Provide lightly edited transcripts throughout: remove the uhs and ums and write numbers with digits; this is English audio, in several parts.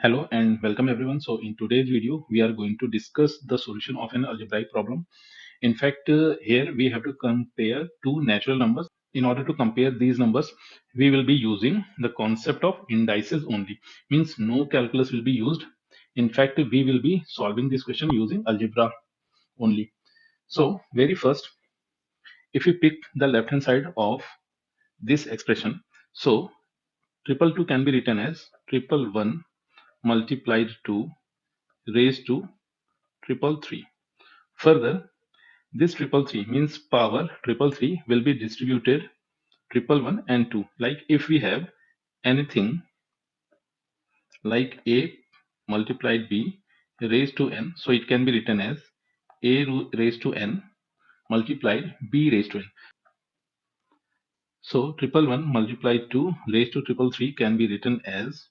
Hello and welcome everyone. So in today's video, we are going to discuss the solution of an algebraic problem. In fact, here we have to compare two natural numbers. In order to compare these numbers, we will be using the concept of indices only. Means no calculus will be used. In fact, we will be solving this question using algebra only. So very first, if you pick the left hand side of this expression, so triple two can be written as triple one multiplied 2 raised to triple three. Further, this triple three means power triple three will be distributed triple one and 2. Like if we have anything like a multiplied b raised to n, so it can be written as a raised to n multiplied b raised to n. So triple one multiplied 2 raised to triple three can be written as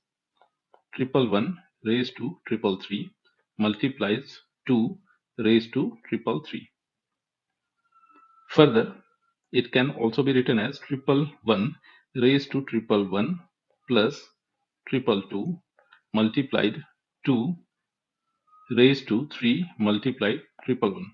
triple one raised to triple three multiplies 2 raised to triple three. Further, it can also be written as triple one raised to triple one plus triple two multiplied 2 raised to 3 multiplied triple one.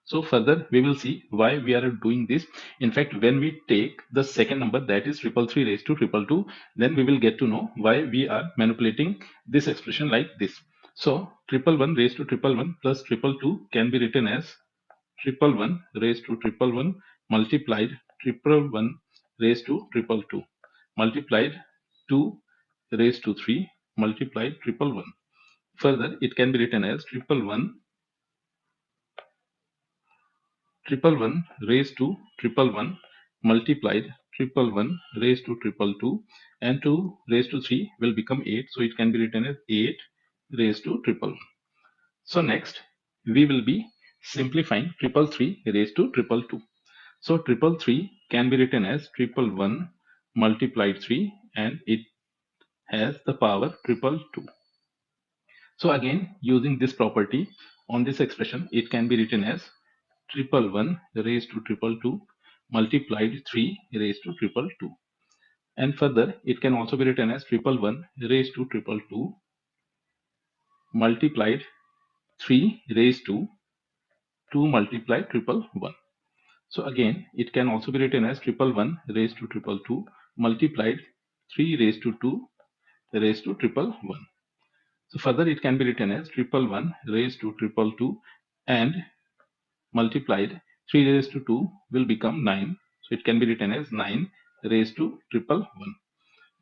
So further we will see why we are doing this. In fact, when we take the second number, that is triple three raised to triple two, then we will get to know why we are manipulating this expression like this. So triple one raised to triple one plus triple two can be written as triple one raised to triple one multiplied triple one raised to triple two multiplied 2 raised to 3 multiplied triple one. Further, it can be written as triple one raised to triple one multiplied triple one raised to triple two, and 2 raised to 3 will become 8, so it can be written as 8 raised to triple one. So next we will be simplifying triple three raised to triple two. So triple three can be written as triple one multiplied 3, and it has the power triple two. So again, using this property on this expression, it can be written as triple one raised to triple two multiplied 3 raised to triple two. And further, it can also be written as triple one raised to triple two multiplied 3 raised to 2 multiplied triple one. So again, it can also be written as triple one raised to triple two multiplied 3 raised to 2 raised to triple one. So further, it can be written as triple one raised to triple two and multiplied 3 raised to 2 will become 9. So it can be written as 9 raised to triple one.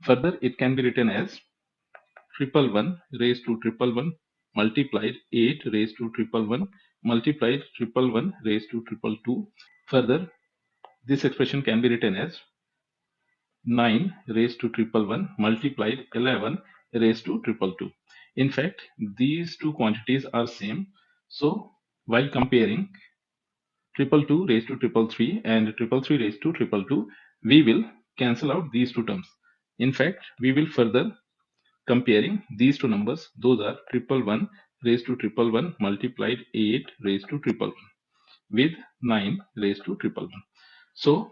Further, it can be written as triple one raised to triple one multiplied 8 raised to triple one multiplied triple one raised to triple two. Further, this expression can be written as 9 raised to triple one multiplied 11 raised to triple two. In fact, these two quantities are same. So while comparing triple two raised to triple three and triple three raised to triple two, we will cancel out these two terms. In fact, we will further comparing these two numbers. Those are triple one raised to triple one multiplied 8 raised to triple one with 9 raised to triple one. So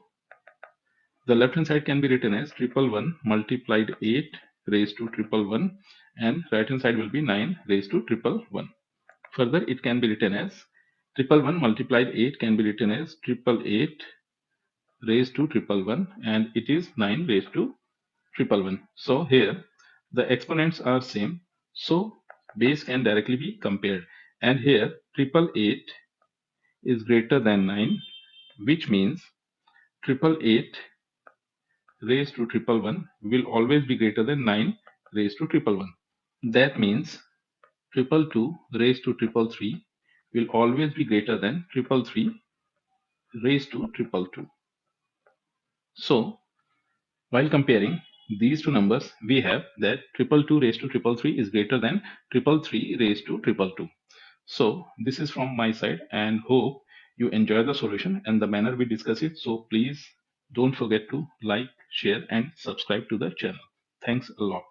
the left hand side can be written as triple one multiplied 8 raised to triple one, and right hand side will be 9 raised to triple one. Further, it can be written as triple one multiplied 8 can be written as triple eight raised to triple one, and it is 9 raised to triple one. So here the exponents are same, so base can directly be compared, and here triple eight is greater than 9, which means triple eight raised to triple one will always be greater than 9 raised to triple one. That means triple two raised to triple three will always be greater than triple three raised to triple two. So while comparing these two numbers, we have that triple two raised to triple three is greater than triple three raised to triple two. So this is from my side, and hope you enjoy the solution and the manner we discuss it. So please don't forget to like, share and subscribe to the channel. Thanks a lot.